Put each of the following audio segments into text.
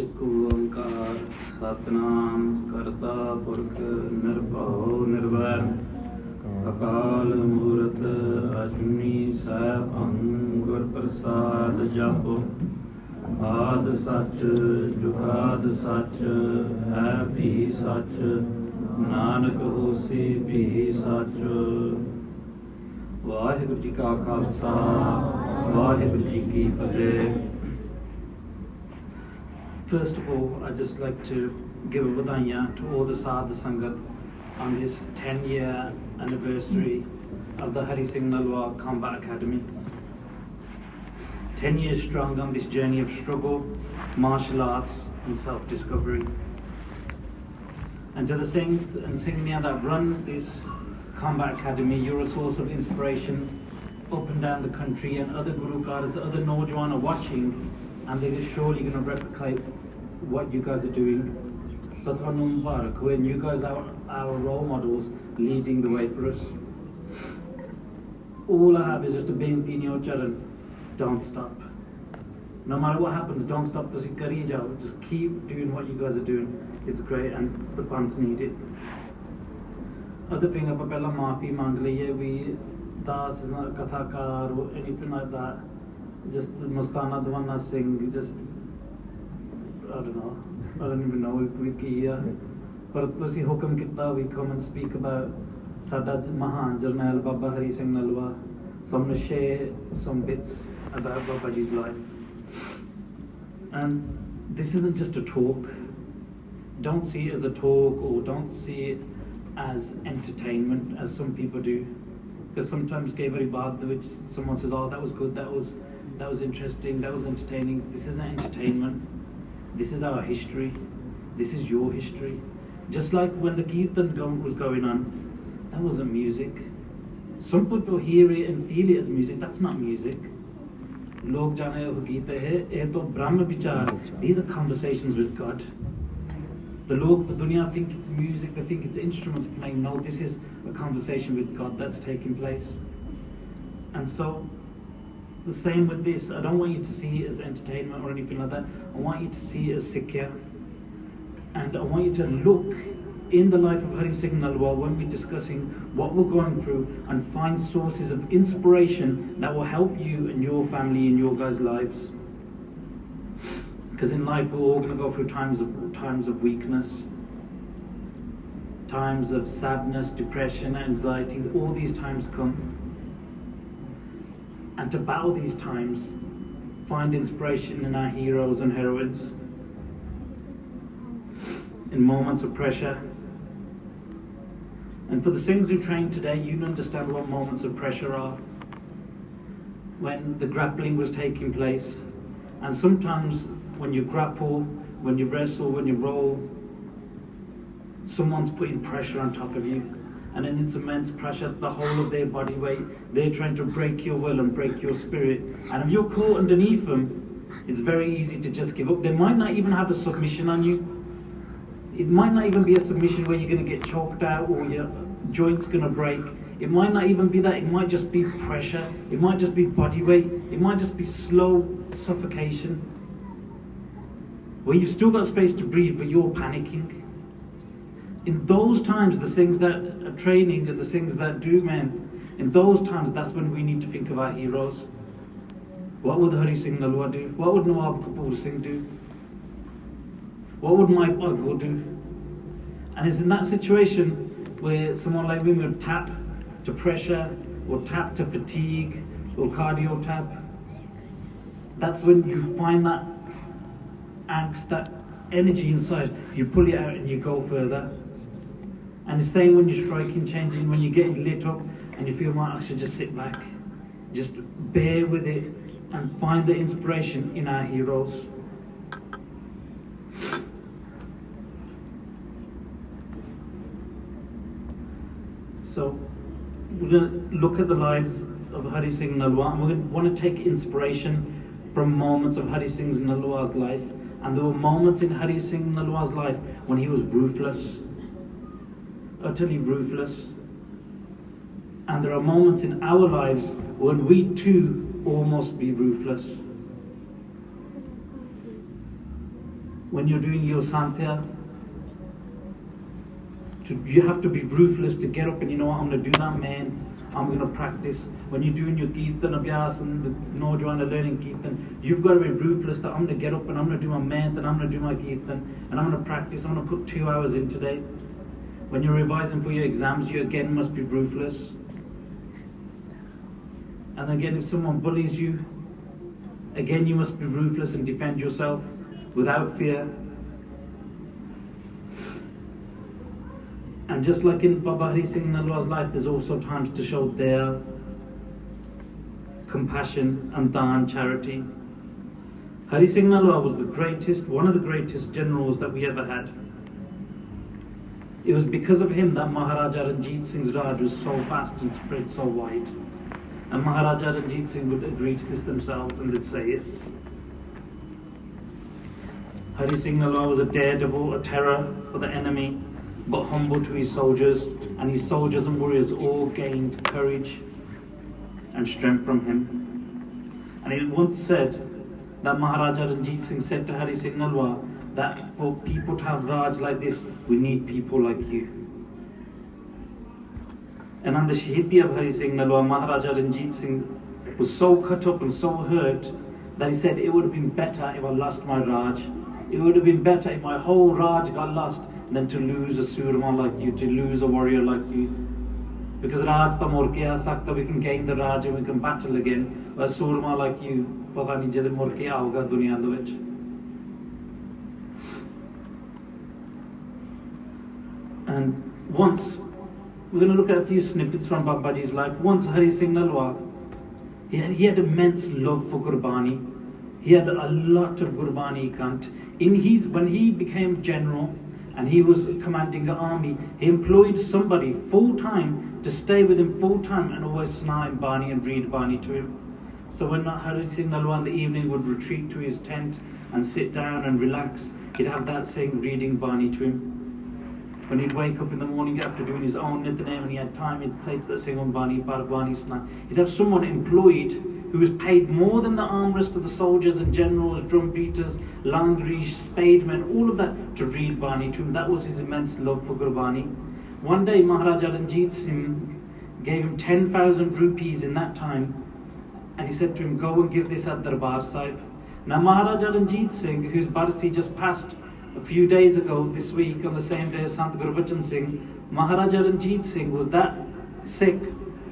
एक ओंकार सतनाम करता पुरख निर्भव निर्वैर अकाल मूरत अजूनी सैभं गुर प्रसाद जपो आद सच जुगाद सच है भी सच नानक होसी भी सच। वाहिगुरु जी का खालसा वाहिगुरु जी की फतेह। First of all, I'd just like to give a vadaiya to all the Sadhu Sangat on this 10-year anniversary of the Hari Singh Nalwa Combat Academy. 10 years strong on this journey of struggle, martial arts and self-discovery. And to the Singhs and Singhniya that run this Combat Academy, you're a source of inspiration up and down the country, and other Guru Karas, other Naujawan are watching, and they're surely going to replicate what you guys are doing. So Thanu Mubarak, when you guys are our role models leading the way for us. All I have is just a binti in your charan, don't stop. No matter what happens, don't stop. Just keep doing what you guys are doing. It's great and the Panth need it. Other thing, I pehla maafi mang liye, we Das is not a kathakar or anything like that. Just Mustana Dwana Singh, just I don't even know if we can. But tusi hukum kitta, we come and speak about Sada Mahan Jarnail Baba Hari Singh Nalwa. So I'm going to share some bits about Babaji's life. And this isn't just a talk. Don't see it as a talk or don't see it as entertainment, as some people do. Because sometimes which someone says, oh, that was good, that was interesting, that was entertaining. This isn't entertainment. This is our history. This is your history. Just like when the Kirtan was going on, that wasn't music. Some people hear it and feel it as music. That's not music. Log jane ho Gita hai, eh to Brahma Vichar. These are conversations with God. The dunya think it's music, they think it's instruments playing. No, this is a conversation with God that's taking place. And so, the same with this. I don't want you to see it as entertainment or anything like that. I want you to see it as sikya. And I want you to look in the life of Hari Singh Nalwa when we're discussing what we're going through and find sources of inspiration that will help you and your family in your guys' lives. Because in life we're all going to go through times of weakness, times of sadness, depression, anxiety. All these times come. And to battle these times, find inspiration in our heroes and heroines, in moments of pressure. And for the Singhs who train today, you understand what moments of pressure are. When the grappling was taking place, and sometimes when you grapple, when you wrestle, when you roll, someone's putting pressure on top of you. And then it's immense pressure, it's the whole of their body weight. They're trying to break your will and break your spirit. And if you're caught underneath them, it's very easy to just give up. They might not even have a submission on you. It might not even be a submission where you're going to get choked out or your joint's going to break. It might not even be that. It might just be pressure. It might just be body weight. It might just be slow suffocation, where you've still got space to breathe, but you're panicking. In those times, the things that are training and the things that do, man, in those times, that's when we need to think of our heroes. What would Hari Singh Nalwa do? What would Nawab Kapoor Singh do? What would Mike Bahadur do? And it's in that situation where someone like me would tap to pressure, or tap to fatigue, or cardio tap. That's when you find that angst, that energy inside, you pull it out and you go further. And the same when you're striking, changing, when you're getting lit up and you feel like I should just sit back. Just bear with it and find the inspiration in our heroes. So we're going to look at the lives of Hari Singh Nalwa, and we're going to want to take inspiration from moments of Hari Singh Nalwa's life. And there were moments in Hari Singh Nalwa's life when he was ruthless, utterly ruthless. And there are moments in our lives when we too almost be ruthless. when you're doing your Santya, you have to be ruthless to get up and, you know what, I'm going to do that, man. I'm going to practice. When you're doing your Kirtan Abhyas and the Nojawan are learning Kirtan, you've got to be ruthless that I'm going to get up and I'm going to do my Math and I'm going to do my Kirtan and I'm going to practice. I'm going to put 2 hours in today. When you're revising for your exams, you again must be ruthless. And again, if someone bullies you, again you must be ruthless and defend yourself without fear. And just like in Baba Hari Singh Nalwa's life, there's also times to show their compassion and daan, charity. Hari Singh Nalwa was one of the greatest generals that we ever had. It was because of him that Maharaja Ranjit Singh's Raj was so vast and spread so wide. And Maharaja Ranjit Singh would agree to this themselves and they'd say it. Hari Singh Nalwa was a daredevil, a terror for the enemy, but humble to his soldiers, and his soldiers and warriors all gained courage and strength from him. And it once said that Maharaja Ranjit Singh said to Hari Singh Nalwa that for people to have Raj like this, we need people like you. And on the Shahidi of Hari Singh Nalwa, Maharaja Ranjit Singh was so cut up and so hurt that he said, it would have been better if I lost my Raj. It would have been better if my whole Raj got lost than to lose a Surma like you, to lose a warrior like you. Because Raj ta mor ke aa sakta, we can gain the Raj and we can battle again. But Surma like you, pata nahi jade mor ke aauga duniya de vich. And once, we're going to look at a few snippets from Babaji's life. Once Hari Singh Nalwa, he had immense love for Gurbani. He had a lot of Gurbani kant. When he became general, and he was commanding the army, he employed somebody full-time to stay with him full-time and always snime Bani and read Bani to him. So when Hari Singh Nalwa in the evening would retreat to his tent and sit down and relax, he'd have that Singh reading Bani to him. When he'd wake up in the morning after doing his own Nitane, when he had time, he'd say to the Singh Bani, Bani Sna. He'd have someone employed who was paid more than the armrest of the soldiers and generals, drum beaters, langri, spademen, all of that, to read Bani to him. That was his immense love for Gurbani. One day Maharaja Ranjit Singh gave him 10,000 rupees in that time, and he said to him, go and give this at Darbar Sahib. Now Maharaja Ranjit Singh, whose Barsi just passed a few days ago, this week, on the same day as Sant Gurbachan Singh, Maharaja Ranjit Singh was that Sikh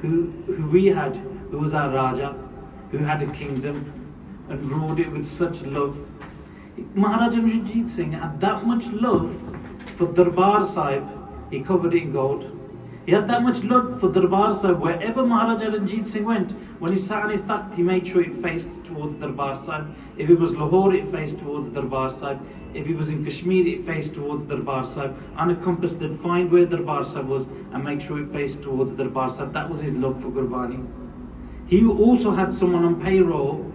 who we had, who was our Raja, who had a kingdom and ruled it with such love. Maharaja Ranjit Singh had that much love for Darbar Sahib, he covered it in gold. He had that much love for Darbar Sahib. Wherever Maharaja Ranjit Singh went, when he sat on his takht, he made sure it faced towards Darbar Sahib. If it was Lahore, it faced towards Darbar Sahib. If he was in Kashmir, it faced towards Darbar Sahib. On a compass, they'd find where Darbar Sahib was and make sure it faced towards Darbar Sahib. That was his love for Gurbani. He also had someone on payroll.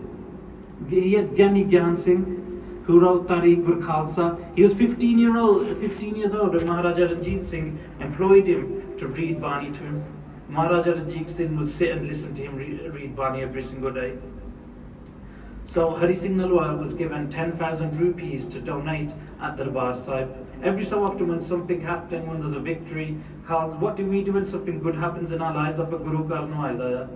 He had Gyani Gyan Singh, who wrote Tariq Gur Khalsa. He was 15 years old when Maharaja Ranjit Singh employed him to read Bani to him. Maharaja Ranjit Singh would sit and listen to him read Bani every single day. So Hari Singh Nalwa was given 10,000 rupees to donate at Darbar Sahib. Every so often when something happened, when there's a victory, calls, what do we do when something good happens in our lives? Guru Karno,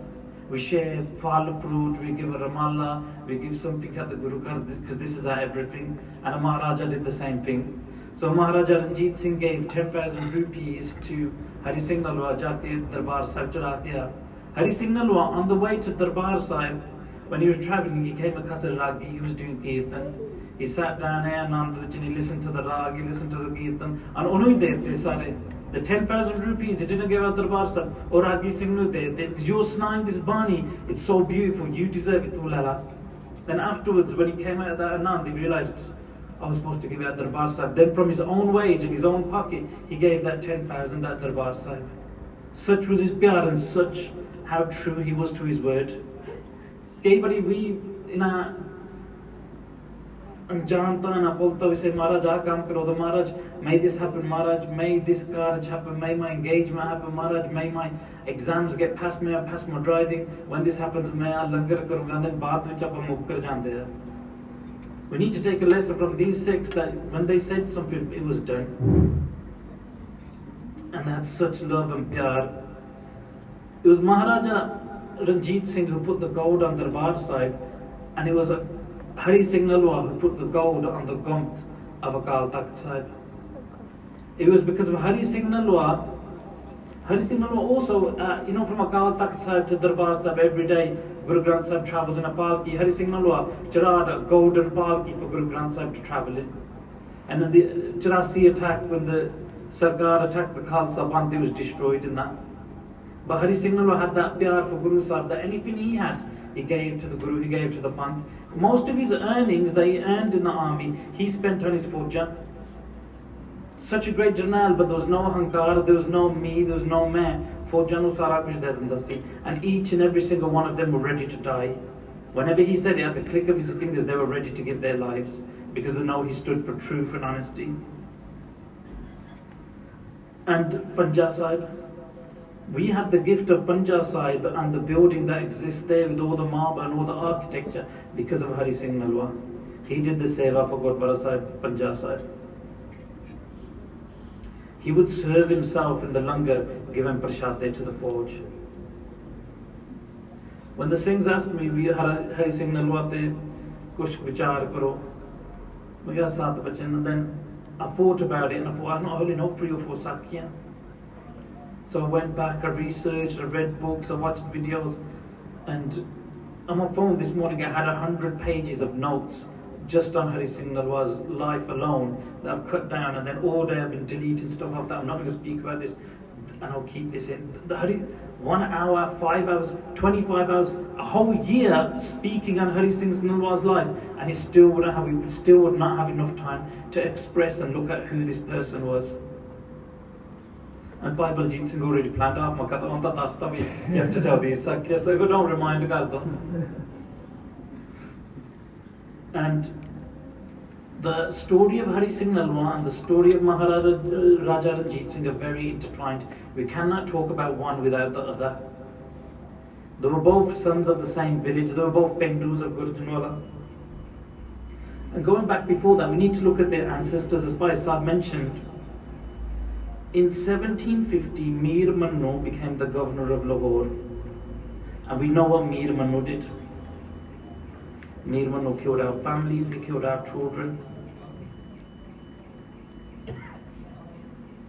we share fal fruit, we give a ramala, we give something at the Guru Kar, because this is our everything. And a Maharaja did the same thing. So Maharaja Ranjit Singh gave 10,000 rupees to Hari Singh Nalwa, Jati Darbar Sahib Charatia. Hari Singh Nalwa, on the way to Darbar Sahib, when he was travelling, he came across a Ragi, he was doing Kirtan. He sat down there and he listened to the Rag, he listened to the Kirtan. And only the 10,000 rupees he didn't give out Darbar Sahib, or Ragi Singh nu de, because you're snaying this Bani, it's so beautiful, you deserve it, ulala. Then afterwards, when he came out of that Anand, he realised, I was supposed to give out Darbar Sahib. Then from his own wage, in his own pocket, he gave that 10,000 at Darbar Sahib. Such was his pyar and such how true he was to his word. कई बारी we in a अनजानता ना बोलता we say Maharaj आ काम करो तो Maharaj may this happen Maharaj, may this car happen, may my engagement happen Maharaj, may my exams get passed, may I pass my driving, when this happens मैं आ लंगर करूँगा then बाद में जब हम मुक्कर जाते हैं We need to take a lesson from these Sikhs that when they said something, it was done. And they had such love and pyar. It was Maharaja Ranjit Singh who put the gold on the Darbar side, and it was Hari Singh Nalwa who put the gold on the gumt of Akal Takht Sahib. It was because of Hari Singh Nalwa. Hari Singh Nalwa also, from Akal Takht Sahib to Darbar Sahib every day, Guru Granth Sahib travels in a palki. Hari Singh Nalwa jarad a golden palki for Guru Granth Sahib to travel in. And then the 84 attack, when the Sarkar attacked the Khalsa Panth, it was destroyed in that. But Hari Singh Nalwa had that pyar for Guru Sahib that anything he had, he gave to the Guru, he gave to the Panth. Most of his earnings that he earned in the army, he spent on his Faujan. Such a great journal, but there was no hankar, there was no me, there was no main. Faujan sara kuch de danda si. And each and every single one of them were ready to die. Whenever he said it, at the click of his fingers, they were ready to give their lives because they know he stood for truth and honesty. And Panja Sahib, we have the gift of Panja Sahib and the building that exists there with all the marble and all the architecture because of Hari Singh Nalwa. He did the seva for Gurdwara Sahib, Panja Sahib. He would serve himself in the langar, giving prashad to the forge. When the Singhs asked me, Hari Singh Nalwa te kuch vichar karo, and then I thought about it and I thought, I'm not holding up 3 or 4 sakya. So I went back, I researched, I read books, I watched videos, and on my phone this morning I had 100 pages of notes just on Hari Singh Nalwa's life alone that I've cut down, and then all day I've been deleting stuff off that. I'm not going to speak about this, and I'll keep this in. 1 hour, 5 hours, 25 hours, a whole year speaking on Hari Singh Nalwa's life, and he still would not have enough time to express and look at who this person was. And Bible Jeet Singh already planned out my kata on tasta you have to tell these sakya, so don't remind God. And the story of Hari Singh Nalwa and the story of Maharaja Raja Ranjit Singh are very intertwined. We cannot talk about one without the other. They were both sons of the same village. They were both Pendus of Gurdwara. And going back before that, we need to look at their ancestors, as Bhai Sahib mentioned. In 1750, Mir Manno became the governor of Lahore. And we know what Mir Manno did. Mir Manno killed our families, he killed our children.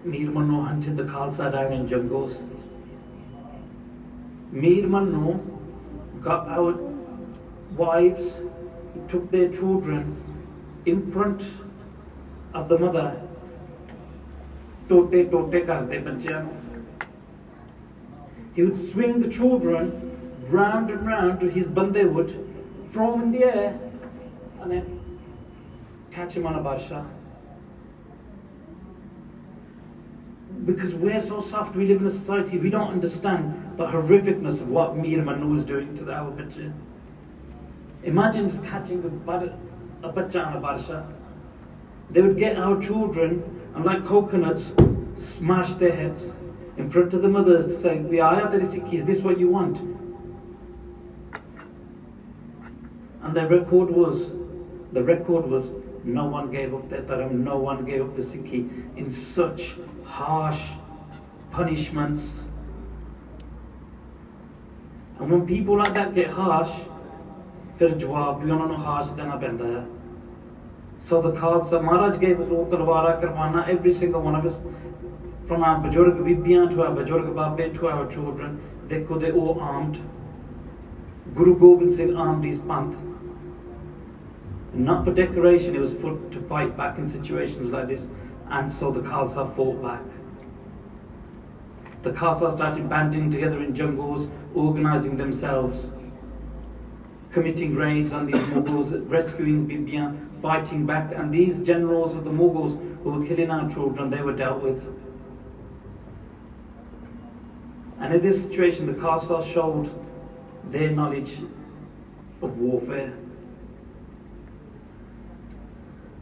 Mir Manno hunted the Khalsa down in jungles. Mir Manno got our wives, took their children in front of the mother. Tote karte bachyan. He would swing the children round and round to his bande would, throw him in the air, and then catch him on a barsha. Because we're so soft, we live in a society, we don't understand the horrificness of what Mir Manno was doing to our bacha. Imagine just catching a bacha on a barsha. They would get our children and like coconuts, smash their heads in front of the mothers to say, is this what you want? And the record was, no one gave up their dharam, no one gave up the Sikhi in such harsh punishments. And when people like that get harsh, fir jawab bhi unhanu harsh dena penda hai. So the Khalsa Maharaj gave us all Gurdwara Karwana, every single one of us, from our Bajurg Bibiyan to our Bajurg Babe to our children, they're all armed. Guru Gobind Singh armed his Panth. Not for decoration, it was to fight back in situations like this. And so the Khalsa fought back. The Khalsa started banding together in jungles, organizing themselves, committing raids on these Mughals, rescuing Bibiyan, fighting back, and these generals of the Mughals who were killing our children, they were dealt with. And in this situation, the Khalsa showed their knowledge of warfare.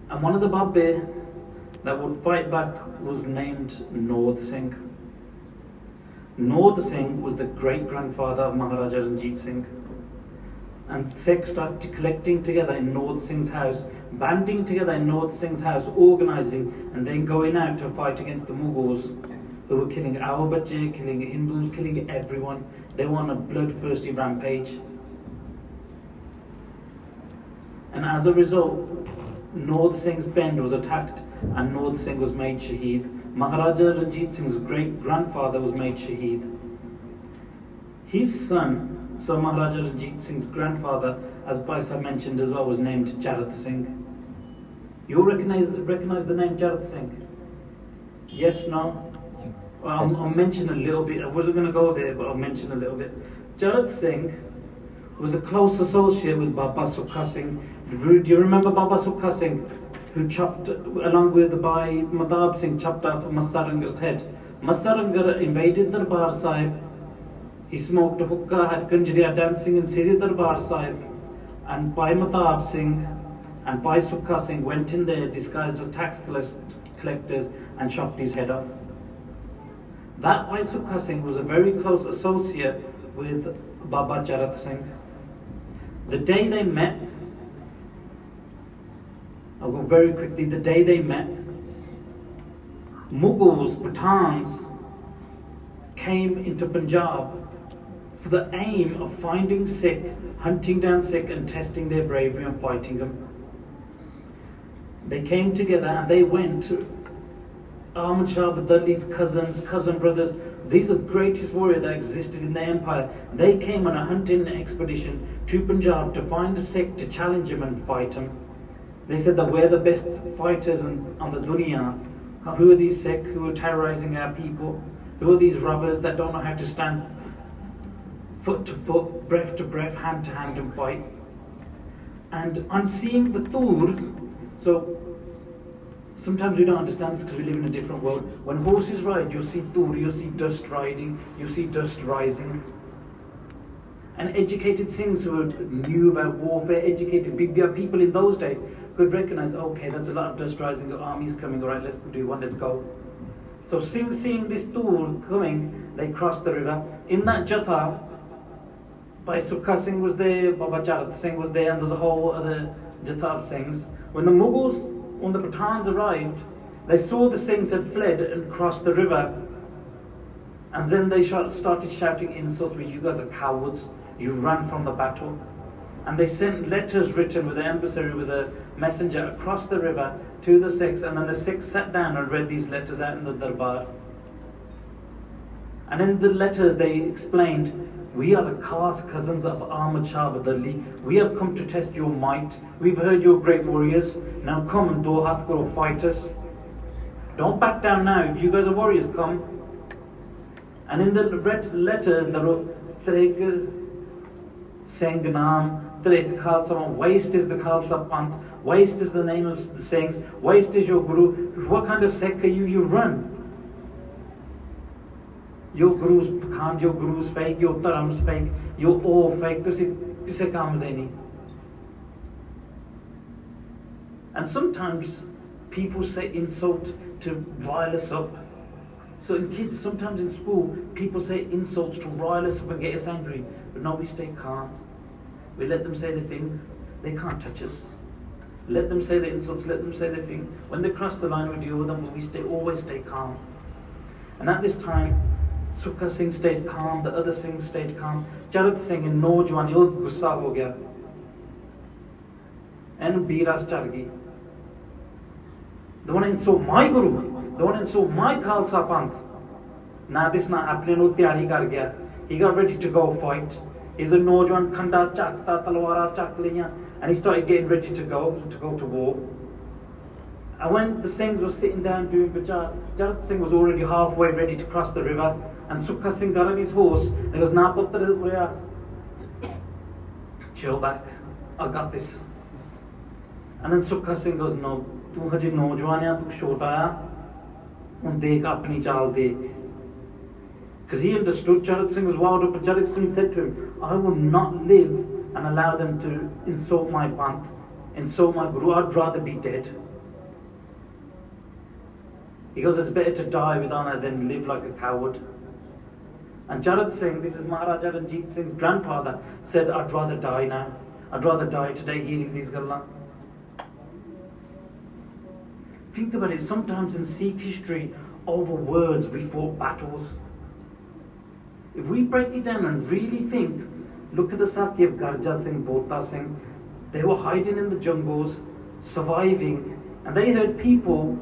And one of the Babbe that would fight back was named Nod Singh. Nod Singh was the great-grandfather of Maharaja Ranjit Singh. And Sikhs started collecting together in North Singh's house, banding together in North Singh's house, organising, and then going out to fight against the Mughals, who were killing our Bachche, killing Hindus, killing everyone. They were on a bloodthirsty rampage. And as a result, North Singh's Bend was attacked and North Singh was made Shaheed. Maharaja Ranjit Singh's great-grandfather was made Shaheed. His son, so Maharaja Ranjit Singh's grandfather, as Bhai Sahib mentioned as well, was named Charat Singh. You recognize the name Charat Singh? Yes, no? Well, I'll mention a little bit. I wasn't going to go there, but I'll mention a little bit. Charat Singh was a close associate with Baba Sukha Singh. Do you remember Baba Sukha Singh, who chopped, along with Bhai Madab Singh, chopped off Masarangar's head? Masarangar invaded Darbar Sahib. He smoked hookah, had Kanjriya dancing in Siri Darbar Sahib. And Bhai Madab Singh and Bhai Sukha Singh went in there disguised as tax collectors and chopped his head off. That Bhai Sukha Singh was a very close associate with Baba Charat Singh. The day they met, I'll go very quickly, the day they met, Mughals, Pathans, came into Punjab for the aim of finding Sikh, hunting down Sikh and testing their bravery and fighting them. They came together and they went to Ahmad Shah Abdali's cousin brothers. These are the greatest warriors that existed in the empire. They came on a hunting expedition to Punjab to find a Sikh, to challenge him and fight him. They said that we're the best fighters on the dunya. Who are these Sikh who are terrorizing our people? Who are these robbers that don't know how to stand foot to foot, breath to breath, hand to hand and fight? And on seeing the tour, so sometimes we don't understand this because we live in a different world. When horses ride, you see tour, you see dust riding, you see dust rising. And educated Singhs who knew about warfare, educated people in those days could recognize, okay, that's a lot of dust rising, the army's coming, all right, let's do one, let's go. So seeing this tour coming, they crossed the river. In that Jatha, Bhai Sukha Singh was there, Baba Charat Singh was there, and there's a whole other Jatha of Singhs. When the Mughals, when the Pathans arrived, they saw the Singhs had fled and crossed the river. And then they started shouting insults, well, you guys are cowards, you ran from the battle. And they sent letters written with an emissary, with a messenger across the river to the Sikhs, and then the Sikhs sat down and read these letters out in the Darbar. And in the letters they explained, we are the caste cousins of Ahmad Shah Abdali. We have come to test your might. We've heard you're great warriors. Now come and do hath karo, fight us. Don't back down now. If you guys are warriors, come. And in the letters they wrote, Tegh, Singh Naam, Tegh Khalsa, waste is the Khalsa Panth, waste is the name of the Singhs, waste is your Guru. What kind of Sikh are you? You run. Your Guru's Pakhand, your Guru's fake, your Dharam's fake, you're all fake. Kise kaam de nahi. And sometimes people say insult to rile us up. So in kids, sometimes in school, people say insults to rile us up and get us angry. But no, we stay calm. We let them say their thing. They can't touch us. Let them say the insults, let them say their thing. When they cross the line, we deal with them, but we always stay calm. And at this time, Sukha Singh stayed calm, the other Singhs stayed calm. Charat Singh in Nojwani, oh, gussa ho gaya. And Biras char gayi. The one insult my Guru, the one insult my Khalsa Panth. Now this not happening, oh, tiyari kar gaya. He got ready to go fight. He's a Nojwan, khanda chakta, talwara chak liya. And he started getting ready to go to war. And when the Singhs were sitting down doing Bajaj, Charat Singh was already halfway ready to cross the river. And Sukha Singh got on his horse and he goes, nah, putra, chill back, I got this. And then Sukha Singh goes, no, tu haji Nojwan hai, tu chota hai, un dekh apni chaal dekh. Because he understood Charat Singh was wild up, but Charat Singh said to him, I will not live and allow them to insult my Panth, insult my Guru, I'd rather be dead. He goes, it's better to die with honor than live like a coward. And Jarat Singh, this is Maharaja Ranjit Singh's grandfather, said, I'd rather die now. I'd rather die today hearing these gallan. Think about it, sometimes in Sikh history, over words we fought battles. If we break it down and really think, look at the Saki of Garja Singh, Bota Singh, they were hiding in the jungles, surviving, and they heard people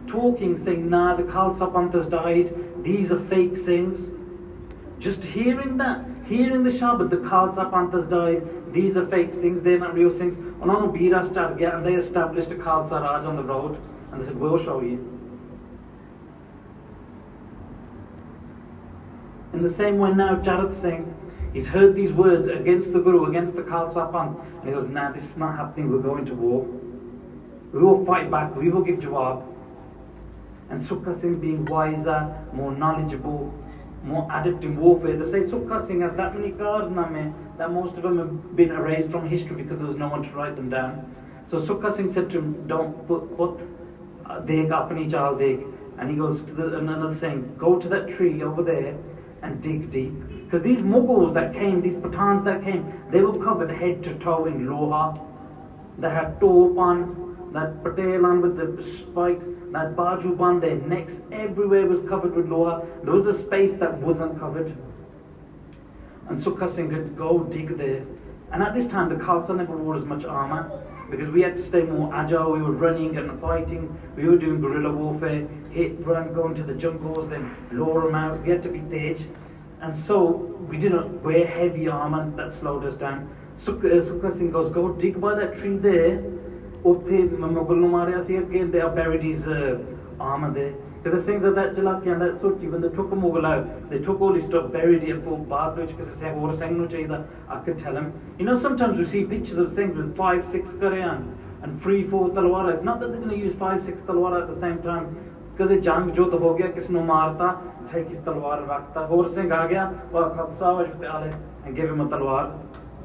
talking, saying, nah, the Khalsa Panthas died, these are fake Singhs. Just hearing that, hearing the Shabad, the Khalsa Panthas died, these are fake Singhs, they're not real Singhs. And they established a Khalsa Raj on the road, and they said, we'll show you. In the same way now, Jarat Singh, he's heard these words against the Guru, against the Khalsa Panth, and he goes, nah, this is not happening, we're going to war. We will fight back, we will give Jawab. And Sukha Singh being wiser, more knowledgeable, more adept in warfare. They say Sukha Singh has that many karname that most of them have been erased from history because there was no one to write them down. So Sukha Singh said to him, don't put Tegh apni chal Tegh. And he goes to another saying, go to that tree over there and dig deep. Because these Mughals that came, these Pathans that came, they were covered head to toe in loha. They had top on, that patelan with the spikes, that baju on their necks, everywhere was covered with loha. There was a space that wasn't covered. And Sukha Singh could go dig there. And at this time, the Khalsa never wore as much armour because we had to stay more agile. We were running and fighting. We were doing guerrilla warfare, hit, run, go into the jungles, then lure them out. We had to be Tegh. And so we didn't wear heavy armour. That slowed us down. Sukha Singh goes, go dig by that tree there. They are buried his armour there. Because the things of that Jalaki and that Suchi, when they took a Mughal out, they took all his stuff, buried it, and thought Bahadur, because they say, or Singh no chahiye, I could tell him. You know, sometimes we see pictures of Singhs with 5, 6 Karayan and 3, 4 talwara. It's not that they're going to use 5, 6 talwara at the same time. Because a jang jo to ho gaya, kisno marta, take his talwar rakta. Or Singh aa gaya, wa khalsa wajh and give him a talwar.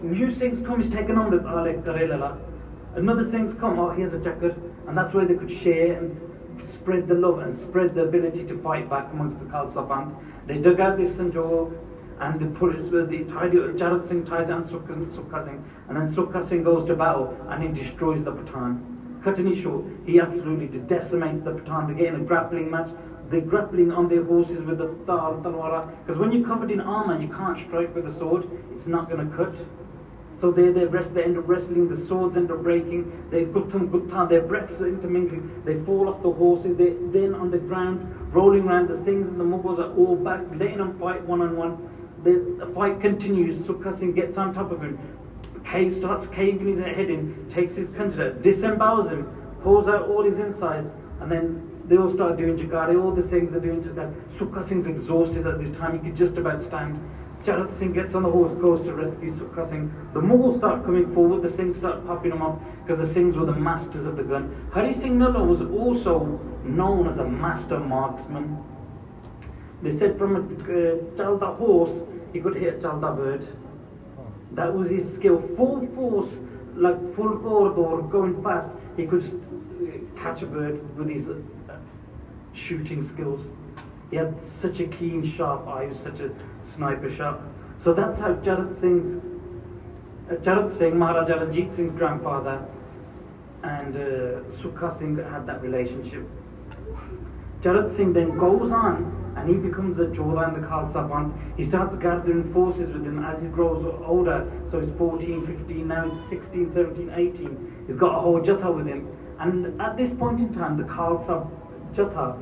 New Singhs come, he's taken on with ale kare lala. Another Singhs come, oh, here's a chakra. And that's where they could share and spread the love and spread the ability to fight back amongst the Khalsa Panth. They dug out this Sanjog and they put it where they tied it. Jarat Singh ties it on Sukha Singh, and then Sukha Singh goes to battle and he destroys the Pathan. Cutting it short, he absolutely decimates the Pathan. They get in a grappling match. They're grappling on their horses with the talwara. Because when you're covered in armour, you can't strike with a sword. It's not going to cut. So they end up wrestling, the swords end up breaking, they gutta, their breaths are intermingling, they fall off the horses, they're then on the ground, rolling around, the Singhs and the Mughals are all back, letting them fight one on one. The fight continues, Sukha Singh gets on top of him, starts caving his head in, takes his khanjar, disembowels him, pulls out all his insides, and then they all start doing Jagari, all the Singhs are doing Jagari. Sukha Singh's exhausted at this time, he could just about stand. Jarat Singh gets on the horse, goes to rescue Sukha Singh. The Mughals start coming forward, the Singhs start popping them off because the Singhs were the masters of the gun. Hari Singh Nalwa was also known as a master marksman. They said from a Chalda horse, he could hit a Chalda bird. That was his skill. Full force, like full corridor, going fast, he could just catch a bird with his shooting skills. He had such a keen, sharp eye, he was such a sniper shot. So that's how Jarat Singh, Maharaja Ranjit Singh's grandfather, and Sukha Singh had that relationship. Jarat Singh then goes on and he becomes a Jodha in the Khalsa Panth. He starts gathering forces with him as he grows older. So he's 14, 15, now he's 16, 17, 18. He's got a whole Jatha with him. And at this point in time, the Khalsa Jatha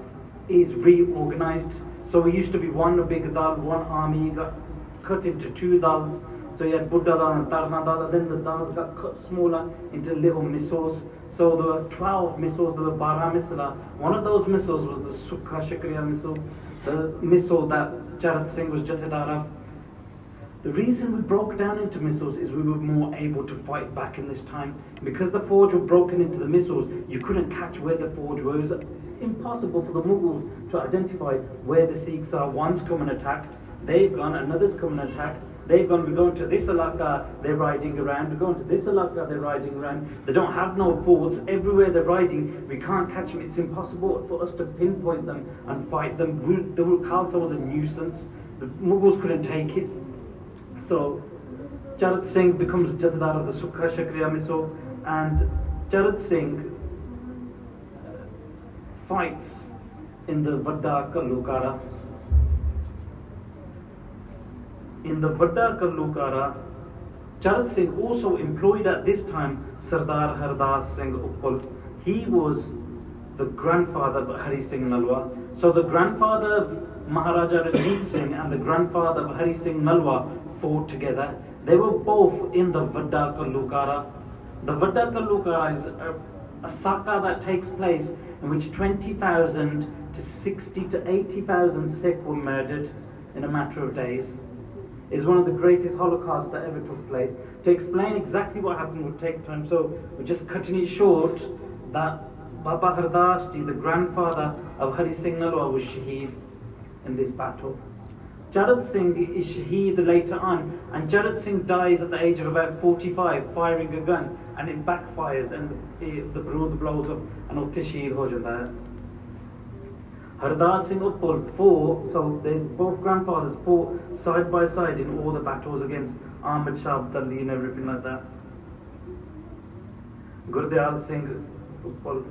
is reorganized. So it used to be one big dal, one army, got cut into 2 dals. So you had Buddha dal and Tarna dal, then the dals got cut smaller into little missiles. So there were 12 missiles, there were 12 missiles. One of those missiles was the Sukha Shakriya missile, the missile that Jarat Singh was Jathedar of. The reason we broke down into missiles is we were more able to fight back in this time. Because the forge were broken into the missiles, you couldn't catch where the forge was. Impossible for the Mughals to identify where the Sikhs are. One's come and attacked, they've gone, another's come and attacked, they've gone, we're going to this alaka, they're riding around, we're going to this alaka, they're riding around. They don't have no forts, everywhere they're riding, we can't catch them. It's impossible for us to pinpoint them and fight them. The Khalsa was a nuisance. The Mughals couldn't take it. So Charat Singh becomes Jathdar of the Sukha Shakriya Miso, and Charat Singh fights in the Vadda Kallukara. In the Vadda Kallukara, Charat Singh also employed at this time Sardar Hardas Singh Uppal. He was the grandfather of Hari Singh Nalwa. So the grandfather of Maharaja Ranjit Singh and the grandfather of Hari Singh Nalwa fought together. They were both in the Vadda Kallukara. The Vadda Kallukara is a saka that takes place in which 20,000 to 60 to 80,000 Sikh were murdered in a matter of days. It's one of the greatest holocausts that ever took place. To explain exactly what happened would take time, so we're just cutting it short that Baba Hardas Ji, the grandfather of Hari Singh Nalwa, was shaheed in this battle. Charat Singh is shaheed later on, and Charat Singh dies at the age of about 45, firing a gun, and it backfires, and the Barood blows up, and utte shaheed ho janda hai. Hardas Singh Uppal fought, so they both grandfathers fought side by side in all the battles against Ahmad Shah Abdali and everything like that. Gurdwara Singh Uppal.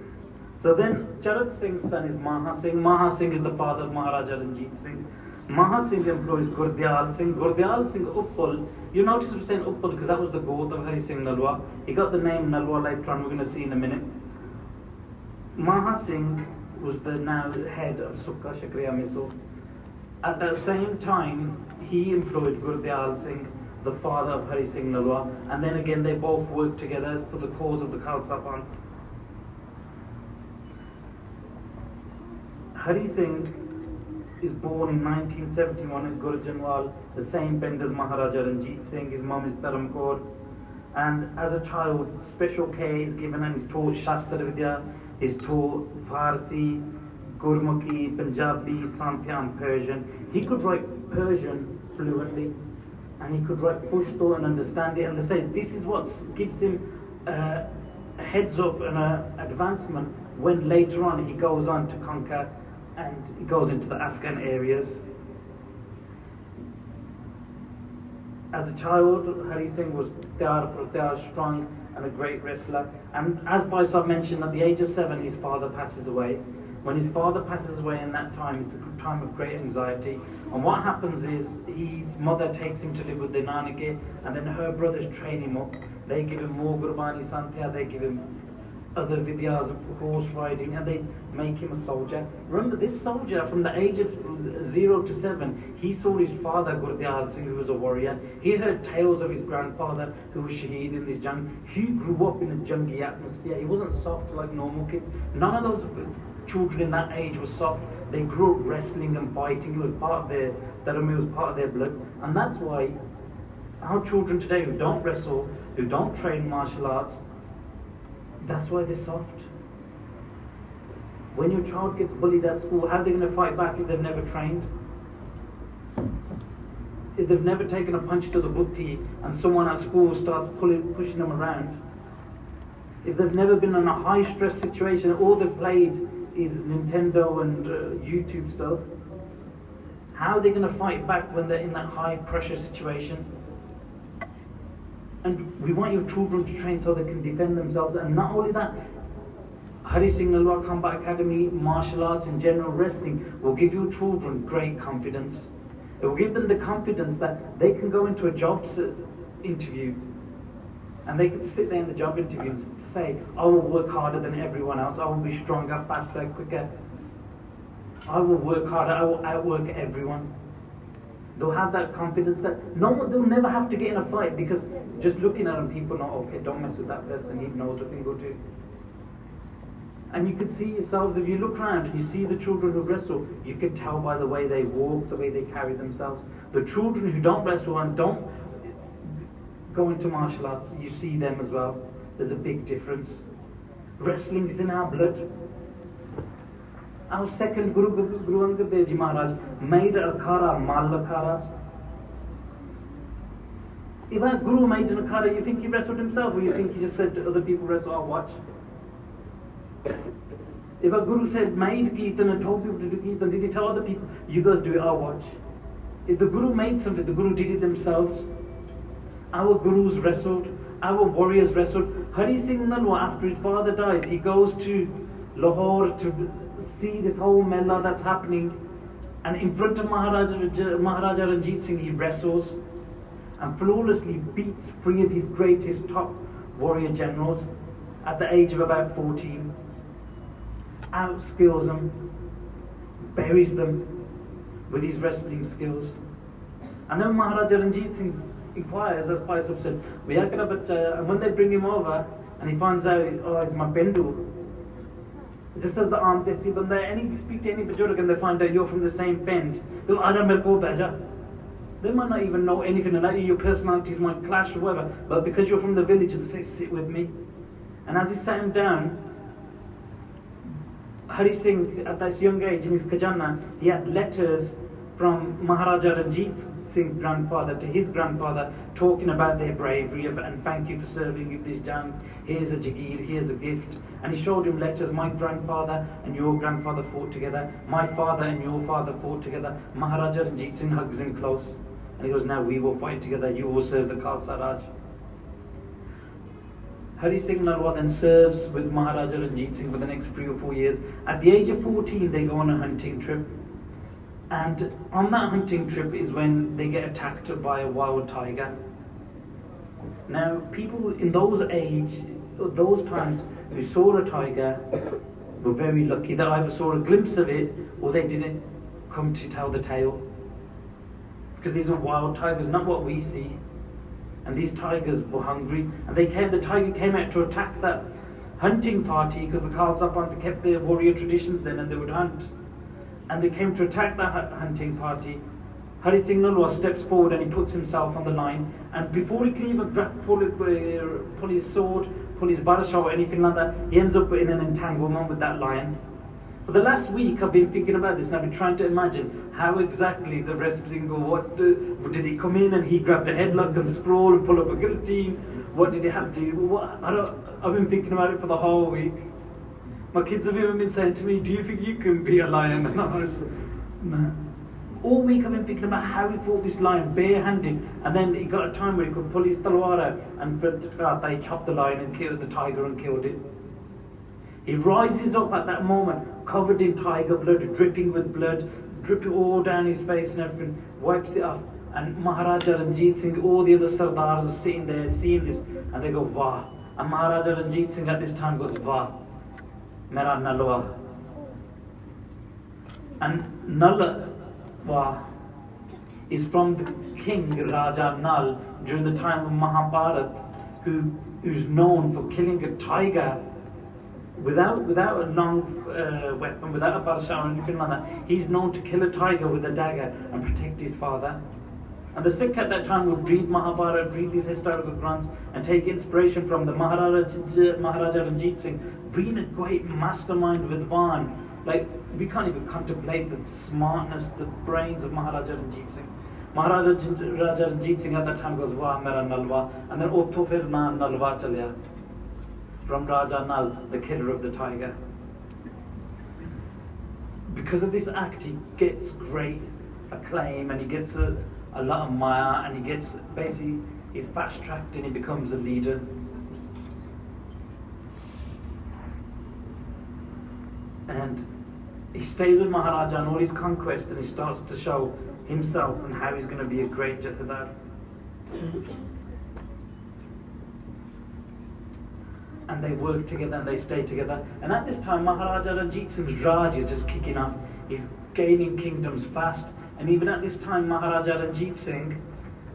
So then Charat Singh's son is Maha Singh. Maha Singh is the father of Maharaja Ranjit Singh. Maha Singh employs Gurdwara Singh. Gurdwara Singh Uppal, you notice we're saying Uppal because that was the goat of Hari Singh Nalwa. He got the name Nalwa later on, we're going to see in a minute. Maha Singh was the now head of Sukha Shakriya Miso. At that same time, he employed Gurdwara Singh, the father of Hari Singh Nalwa, and then again they both worked together for the cause of the Khalsa Panth. Hari Singh is born in 1971 in Gurjanwal, the same bend as Maharaja Ranjit Singh. His mum is Dharamkor, and as a child, special care is given and he's taught Shastra Vidya, he's taught Farsi, Gurmukhi, Punjabi, Santhya and Persian. He could write Persian fluently, and he could write Pashto and understand it, and they say this is what gives him a heads up and an advancement when later on he goes on to conquer and he goes into the Afghan areas. As a child, Hari Singh was strong and a great wrestler. And as Bhai Sahib mentioned, at the age of 7, his father passes away. When his father passes away in that time, it's a time of great anxiety. And what happens is, his mother takes him to live with the Nanake, and then her brothers train him up. They give him more Gurbani Santhya, they give him other vidyas of horse riding, and they make him a soldier. Remember, this soldier from the age of 0 to 7, he saw his father Gurdwara Singh, who was a warrior. He heard tales of his grandfather who was shaheed in this jung. He grew up in a jungy atmosphere. He wasn't soft like normal kids. None of those children in that age were soft. They grew up wrestling and fighting. It was part of their dharma, it was part of their blood. And that's why our children today who don't wrestle, who don't train martial arts, that's why they're soft. When your child gets bullied at school, how are they going to fight back if they've never trained? If they've never taken a punch to the butti and someone at school starts pushing them around? If they've never been in a high stress situation, all they've played is Nintendo and YouTube stuff, how are they going to fight back when they're in that high pressure situation? And we want your children to train so they can defend themselves. And not only that, Hari Singh Nalwa Combat Academy, martial arts and general wrestling will give your children great confidence. It will give them the confidence that they can go into a job interview and they can sit there in the job interview and say, I will work harder than everyone else, I will be stronger, faster, quicker, I will work harder, I will outwork everyone. They'll have that confidence that they'll never have to get in a fight, because just looking at them, people know, okay, don't mess with that person, he knows a thing or two. And you could see yourselves, if you look around and you see the children who wrestle, you could tell by the way they walk, the way they carry themselves. The children who don't wrestle and don't go into martial arts, you see them as well. There's a big difference. Wrestling is in our blood. Our second Guru Angad Dev Ji Maharaj made a akhara, Mal akhara. If our Guru made an akhara, you think he wrestled himself, or you think he just said to other people wrestle, I'll watch? If a Guru said made Kirtan and told people to do Kirtan, did he tell other people, you guys do it, I'll watch? If the Guru made something, the Guru did it themselves. Our Gurus wrestled, our warriors wrestled. Hari Singh Nalwa, after his father dies, he goes to Lahore to see this whole mela that's happening. And in front of Maharaja Ranjit Singh, he wrestles and flawlessly beats 3 of his greatest top warrior generals at the age of about 14. Outskills them, buries them with his wrestling skills. And then Maharaja Ranjit Singh inquires, as Bhai Sahib said, and when they bring him over and he finds out, oh, it's my Bendu, just as the arm they see banda, and he speak to any Bajurg and they find out you're from the same bend, they'll Aja mere ko bheja. They might not even know anything about you, your personalities might clash or whatever, but because you're from the village, they'll say, sit with me. And as he sat him down, Hari Singh, at this young age in his Khajana, he had letters from Maharaja Ranjit Singh's grandfather to his grandfather talking about their bravery and thank you for serving in this jang. Here's a jagir, here's a gift. And he showed him letters, my grandfather and your grandfather fought together, my father and your father fought together. Maharaja Ranjit Singh hugs him close. And he goes, now we will fight together, you will serve the Khalsa Raj. Hari Singh Nalwa then serves with Maharaja Ranjit Singh for the next 3 or 4 years. At the age of 14, they go on a hunting trip. And on that hunting trip is when they get attacked by a wild tiger. Now, people in those times who saw a tiger were very lucky. They either saw a glimpse of it or they didn't come to tell the tale. Because these are wild tigers, not what we see. And these tigers were hungry, and the tiger came out to attack that hunting party because the Khalsa Panth kept their warrior traditions then, and they would hunt. And they came to attack that hunting party. Hari Singh Nalwa steps forward and he puts himself on the line, and before he can even pull his sword, pull his barsha or anything like that, he ends up in an entanglement with that lion. For the last week I've been thinking about this and I've been trying to imagine how exactly the wrestling go. Did he come in and he grabbed a headlock and sprawl and pull up a guillotine? What did he have to do? I've been thinking about it for the whole week. My kids have even been saying to me, do you think you can be a lion? And I was, no. All week I've been thinking about how he fought this lion barehanded, and then he got a time where he could pull his talwar out and they chopped the lion and killed the tiger and killed it. He rises up at that moment, covered in tiger blood, dripping with blood, dripping all down his face and everything, wipes it off. And Maharaja Ranjit Singh, all the other Sardars are sitting there seeing this, and they go, Vah. And Maharaja Ranjit Singh at this time goes, Vah, Mera Nalwa. And Nalwa is from the king Raja Nal during the time of Mahabharat, who's known for killing a tiger without a long weapon, without a barsha or anything like that. He's known to kill a tiger with a dagger and protect his father. And the Sikh at that time would read Mahabharata, read these historical grants and take inspiration from the Maharaja Ranjit Singh, being a great mastermind with Maan. Like, we can't even contemplate the smartness, the brains of Maharaja Ranjit Singh. Maharaja Ranjit Singh at that time goes, Wah, Mera Nalwa. And then Otto fir Naan Nalwa chalya. From Raja Nal, the killer of the tiger. Because of this act, he gets great acclaim and he gets a lot of maya, and he gets, basically, he's fast-tracked and he becomes a leader. And he stays with Maharaja and all his conquests, and he starts to show himself and how he's going to be a great Jathedar. And they work together and they stay together. And at this time, Maharaja Ranjit Singh's Raj is just kicking off. He's gaining kingdoms fast. And even at this time, Maharaja Ranjit Singh,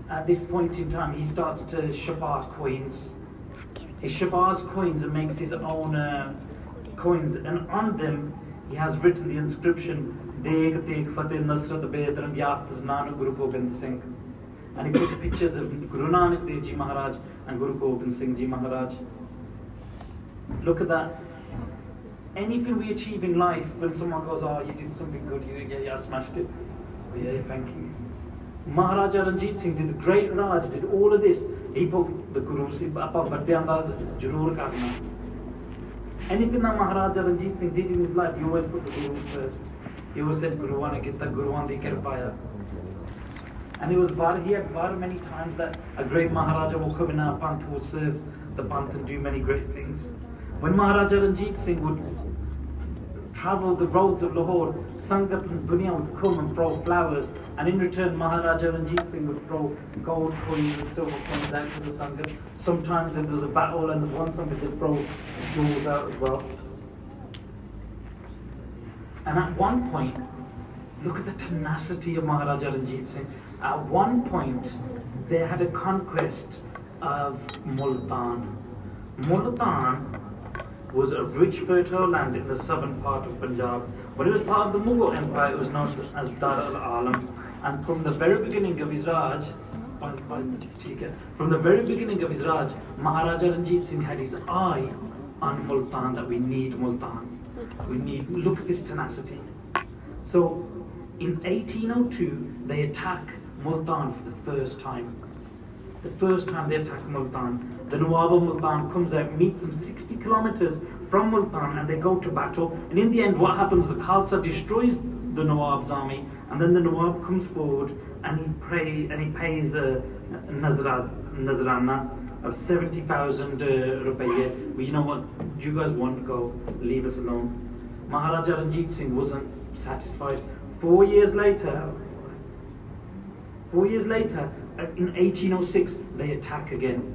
at this point in time, he starts to shabar coins. He shabars coins and makes his own coins. And on them, he has written the inscription, Tegh, Tegh, Fateh, Nasrat, Bedram, Yaftas, Nanak, Guru Gobind Singh. And he puts pictures of Guru Nanak Dev Ji Maharaj and Guru Gobind Singh Ji Maharaj. Look at that. Anything we achieve in life, when someone goes, oh, you did something good, I smashed it. Oh, yeah, thank you. Maharaja Ranjit Singh did the great Raj, did all of this. He put the Gurus, anything that Maharaja Ranjit Singh did in his life, he always put the Gurus first. He always said, Guru Wana Gitta, Guru Wana Kirpaya. And it was he had many times that a great Maharaja will come in our Panth, will serve the Panth and do many great things. When Maharaja Ranjit Singh would travel the roads of Lahore, Sangat and Dunya would come and throw flowers, and in return Maharaja Ranjit Singh would throw gold coins and silver coins out to the Sangat. Sometimes if there was a battle and one Sangat would throw jewels out as well. And at one point, look at the tenacity of Maharaja Ranjit Singh. At one point, they had a conquest of Multan. Multan was a rich, fertile land in the southern part of Punjab. When it was part of the Mughal Empire, it was known as Dar al-Alam. And from the very beginning of his Raj, Maharaja Ranjit Singh had his eye on Multan, that we need Multan. Look at this tenacity. So, in 1802, they attack Multan for the first time. The first time they attack Multan, the Nawab of Multan comes out, meets them 60 kilometers from Multan, and they go to battle. And in the end, what happens? The Khalsa destroys the Nawab's army, and then the Nawab comes forward and he pays a Nazrana of 70,000 rupees. Well, you know what? You guys want to go, leave us alone. Maharaja Ranjit Singh wasn't satisfied. 4 years later, in 1806, they attack again.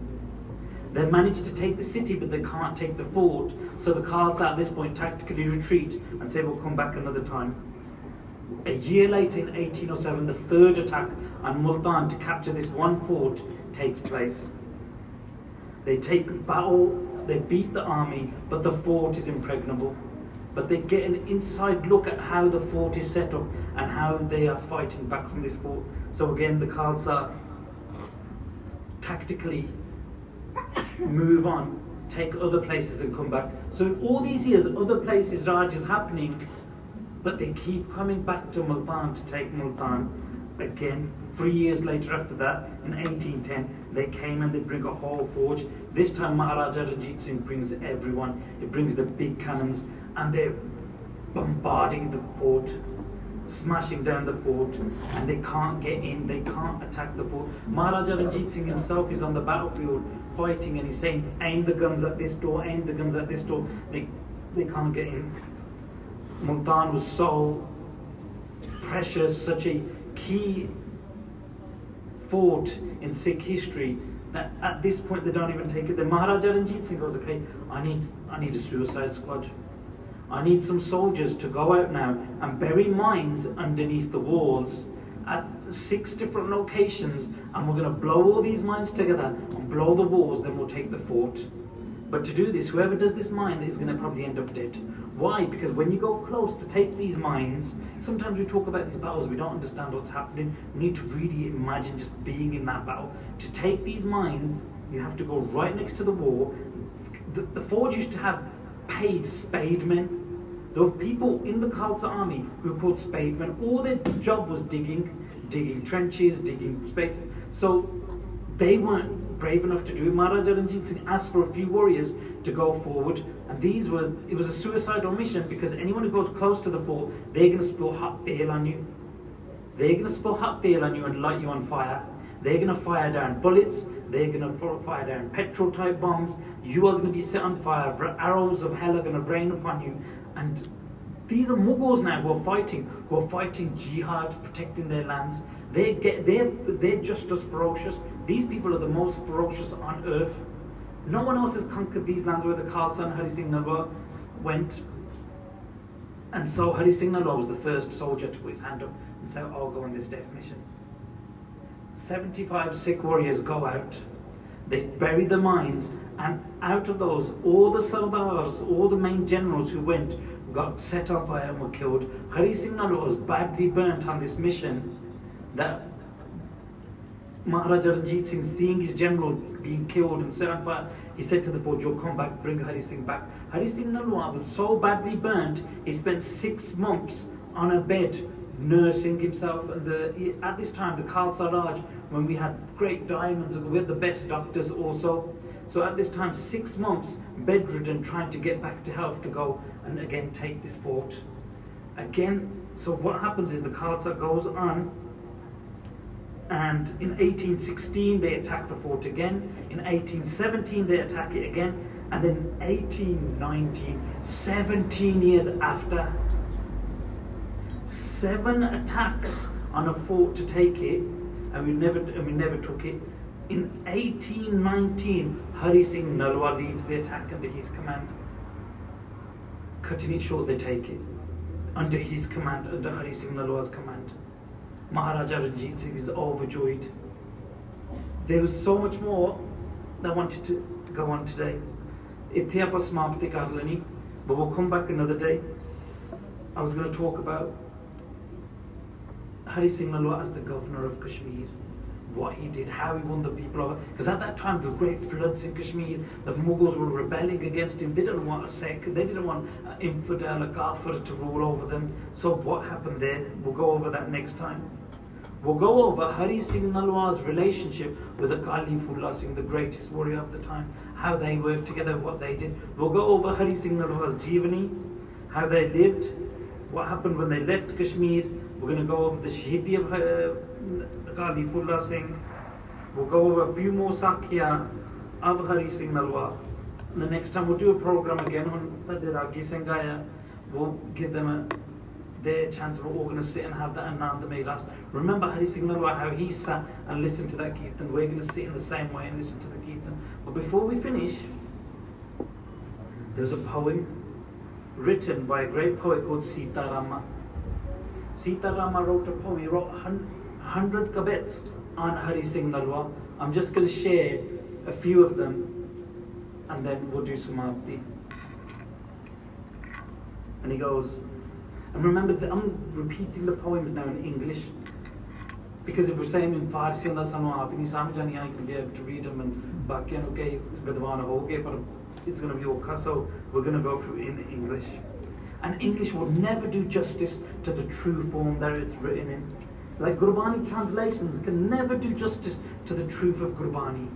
They manage to take the city, but they can't take the fort. So the Khalsa at this point tactically retreat and say, we'll come back another time. A year later, in 1807, the third attack on Multan to capture this one fort takes place. They take battle, they beat the army, but the fort is impregnable. But they get an inside look at how the fort is set up and how they are fighting back from this fort. So again, the Khalsa tactically move on, take other places and come back. So in all these years, other places Raj is happening, but they keep coming back to Multan to take Multan again. 3 years later after that, in 1810, they came and they bring a whole forge. This time Maharaja Ranjit Singh brings everyone. It brings the big cannons, and they're bombarding the fort, smashing down the fort, and they can't get in, they can't attack the fort. Maharaja Ranjit Singh himself is on the battlefield fighting, and he's saying, aim the guns at this door, aim the guns at this door. They can't get in. Multan was so precious, such a key fort in Sikh history, that at this point they don't even take it. Then Maharaja Ranjit Singh goes, okay, I need a suicide squad. I need some soldiers to go out now and bury mines underneath the walls at 6 different locations, and we're going to blow all these mines together and blow the walls, then we'll take the fort. But to do this, whoever does this mine is going to probably end up dead. Why? Because when you go close to take these mines, sometimes we talk about these battles, we don't understand what's happening. We need to really imagine just being in that battle. To take these mines, you have to go right next to the wall. The forge used to have paid spademen. There were people in the Khalsa army who were called spademen. All their job was digging trenches, digging spaces. So they weren't brave enough to do it. Maharaja Ranjit Singh asked for a few warriors to go forward, and it was a suicidal mission, because anyone who goes close to the fort, they're going to spill hot oil on you. They're going to spill hot oil on you and light you on fire. They're going to fire down bullets. They're going to fire down petrol type bombs. You are going to be set on fire. Arrows of hell are going to rain upon you. And these are Mughals now who are fighting jihad, protecting their lands. They're just as ferocious. These people are the most ferocious on earth. No one else has conquered these lands where the Khalsa and Hari Singh Nalwa went. And so Hari Singh Nalwa was the first soldier to put his hand up and say, I'll go on this death mission. 75 Sikh warriors go out. They bury the mines, and out of those, all the Sardars, all the main generals who went, got set on fire and were killed. Hari Singh Nalwa was badly burnt on this mission, that Maharaja Ranjit Singh, seeing his general being killed and set on fire, he said to the forge, you'll come back, bring Hari Singh back. Hari Singh Nalwa was so badly burnt, he spent 6 months on a bed nursing himself. And at this time, the Khalsa Raj, when we had great diamonds, we had the best doctors also. So at this time, 6 months bedridden, trying to get back to health to go and again take this fort. Again, so what happens is the Khalsa goes on And in 1816 they attack the fort again. In 1817 they attack it again. And then 1819, 17 years after, 7 attacks on a fort to take it, and we never took it. In 1819, Hari Singh Nalwa leads the attack under his command. Cutting it short, they take it under his command, under Hari Singh Nalwa's command. Maharaja Ranjit Singh is overjoyed. There was so much more that I wanted to go on today. Ithe aapa samapti kar leni, but we'll come back another day. I was going to talk about Hari Singh Nalwa as the governor of Kashmir, what he did, how he won the people over. Because at that time, the great floods in Kashmir, the Mughals were rebelling against him. They didn't want a Sikh, they didn't want an infidel, a kafir to rule over them. So what happened there? We'll go over that next time. We'll go over Hari Singh Nalwa's relationship with the Khalifullah Singh, the greatest warrior of the time, how they worked together, what they did. We'll go over Hari Singh Nalwa's Jeevani, how they lived, what happened when they left Kashmir. We're going to go over the Shahidi of Khalifullah Singh. We'll go over a few more Sakya of Hari Singh Nalwa. And the next time we'll do a program again on Sadiragi Singaya. We'll give them their chance. We're all going to sit and have that Anand Meilas. Remember Hari Singh Nalwa, how he sat and listened to that Kirtan. We're going to sit in the same way and listen to the Kirtan. But before we finish, there's a poem written by a great poet called Sita Rama. Sita Rama wrote a poem. He wrote 100 kabets on Hari Singh Nalwa. I'm just going to share a few of them and then we'll do Samadhi. And he goes, and remember that I'm repeating the poems now in English, because if we're saying in Farsi and sanu aap nahi samjh aani, I can be able to read them and bakiyan nu kay Gurdwara ho gaye, but it's going to be okay, so we're going to go through in English. And English will never do justice to the true form that it's written in. Like Gurbani translations can never do justice to the truth of Gurbani.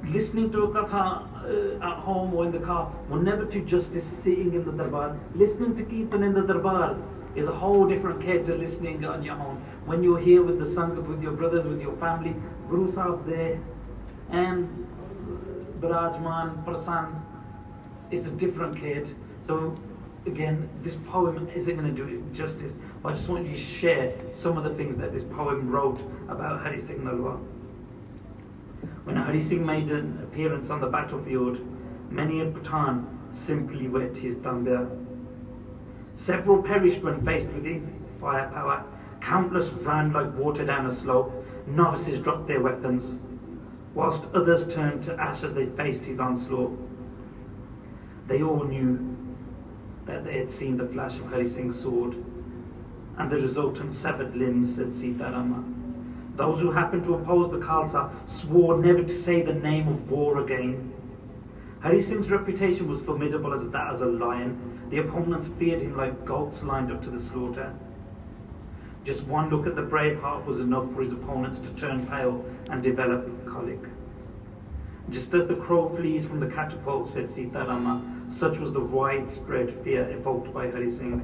Listening to a katha at home or in the car will never do justice sitting in the darbar. Listening to Kirtan in the darbar is a whole different care to listening on your own. When you're here with the Sangat, with your brothers, with your family, Guru Sahib's there, and Birajman, Prasan, it's a different kid. So again, this poem isn't going to do it justice. But I just want you to share some of the things that this poem wrote about Hari Singh Nalwa. When Hari Singh made an appearance on the battlefield, many a Pathan simply wet his tambia. Several perished when faced with his firepower. Countless ran like water down a slope. Novices dropped their weapons, whilst others turned to ash as they faced his onslaught. They all knew that they had seen the flash of Hari Singh's sword and the resultant severed limbs, said Sita Rama. Those who happened to oppose the Khalsa swore never to say the name of war again. Hari Singh's reputation was formidable as that as a lion. The opponents feared him like goats lined up to the slaughter. Just one look at the brave heart was enough for his opponents to turn pale and develop colic. Just as the crow flees from the catapult, said Sita Rama, such was the widespread fear evoked by Hari Singh.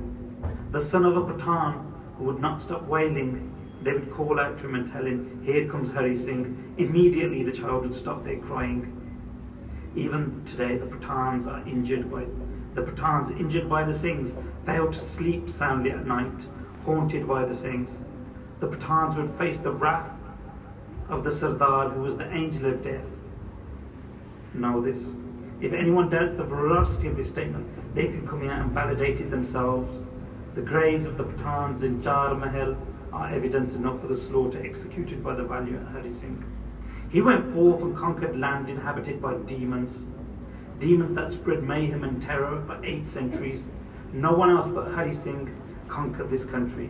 The son of a Pathan who would not stop wailing, they would call out to him and tell him, here comes Hari Singh. Immediately the child would stop their crying. Even today the Pathans injured by the Singhs fail to sleep soundly at night, haunted by the Singhs. The Pathans would face the wrath of the Sardar, who was the angel of death. Know this. If anyone doubts the veracity of this statement, they can come here and validate it themselves. The graves of the Pathans in Jar Mahal are evidence enough for the slaughter executed by the valiant Hari Singh. He went forth and conquered land inhabited by demons. Demons that spread mayhem and terror for 8 centuries. No one else but Hari Singh conquered this country.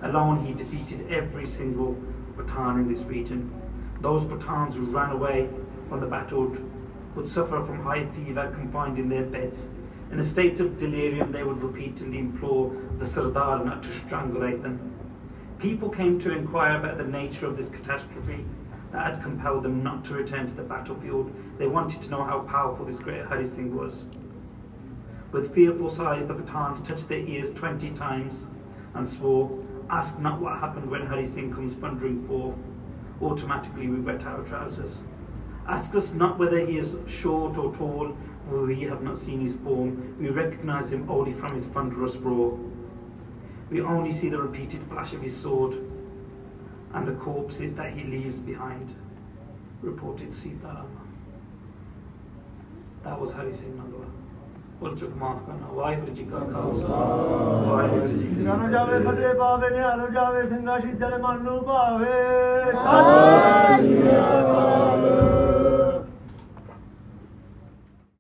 Alone he defeated every single Pathan in this region. Those Pathans who ran away from the battle would suffer from high fever, confined in their beds. In a state of delirium, they would repeatedly implore the Sardar not to strangulate them. People came to inquire about the nature of this catastrophe that had compelled them not to return to the battlefield. They wanted to know how powerful this great Hari Singh was. With fearful sighs, the Pathans touched their ears 20 times and swore, ask not what happened when Hari Singh comes thundering forth. Automatically we wet our trousers. Ask us not whether he is short or tall, for we have not seen his form. We recognize him only from his thunderous roar. We only see the repeated flash of his sword and the corpses that he leaves behind, reported Sita. That was Hari Singh Nalwa. बोल चुक माफ करना वाहिगुरू जी का खालसा वाहिगुरू जी की ਨਾ ਜਾਵੇ ਫਤਿਹ ਪਾਵੇ ਨਿਹਾਲ ਜਾਵੇ ਸਿੰਘਾ ਸ਼ੀਤਲ ਮਨ ਨੂੰ ਭਾਵੇ ਸਤਿ ਸ੍ਰੀ ਅਕਾਲ।